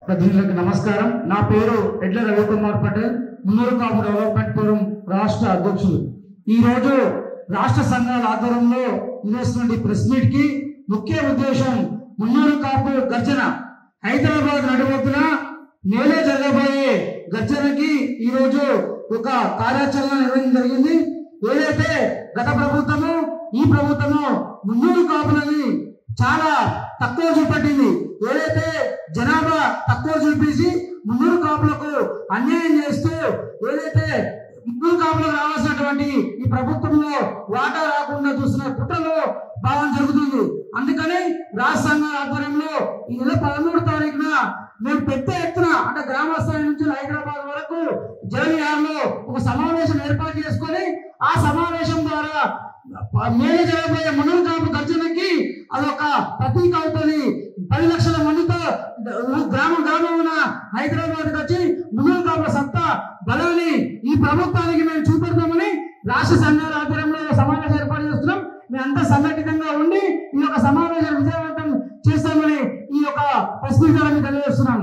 ప్రతినిధులకు నమస్కారం. నా పేరు ఎడ్ల రవికుమార్ పటేల్, మున్నూరు కాపు డెవలప్మెంట్ ఫోరం రాష్ట్ర అధ్యక్షులు. ఈ రోజు రాష్ట్ర సంఘాల ఆధ్వర్యంలో నిర్వహిస్తున్న ప్రెస్ మీట్ కి ముఖ్య ఉద్దేశం మున్నూరు కాపు గర్జన. హైదరాబాద్ నడిబొడ్డున మేలే జరగబోయే గర్జనకి ఈ రోజు ఒక కార్యాచరణ నిర్వహించడం జరిగింది. ఏదైతే గత ప్రభుత్వము ఈ ప్రభుత్వము మున్నూరు కాపులని చాలా తక్కువ చూపెట్టింది, ఏదైతే జనాభా తక్కువ చూపించి మున్నూరు కాపులకు అన్యాయం చేస్తూ ఏదైతే మున్నూరు కాపులకు రావాల్సినటువంటి ఈ ప్రభుత్వంలో వాటా రాకుండా చూసిన కుట్రలో భాగం జరుగుతుంది. అందుకని రాష్ట్ర సంఘాల ఆధ్వర్యంలో ఈ నెల 13వ తారీఖున మేము పెద్ద ఎత్తున అంటే గ్రామ స్థాయి నుంచి హైదరాబాద్ వరకు జలవిహారంలో ఒక సమావేశం ఏర్పాటు చేసుకొని ఆ సమావేశం ద్వారా మేలు జరగబోయే మున్నూరు కాపు గర్జనకి అదొక ప్రతీక అవుతుంది. 10 లక్షల మందితో గ్రామమున హైదరాబాద్ వచ్చి మున్నూరు కాపుల సత్తా బలాన్ని ఈ ప్రభుత్వానికి మేము చూపెడతామని రాష్ట్ర సంఘాల ఆధ్వర్యంలో సమావేశం ఏర్పాటు చేస్తున్నాం. మేము అంతా సంఘటితంగా ఉండి ఈ యొక్క సమావేశం విజయవంతం చేస్తామని ఈ యొక్క ప్రెస్ మీట్ ద్వారా తెలియజేస్తున్నాం.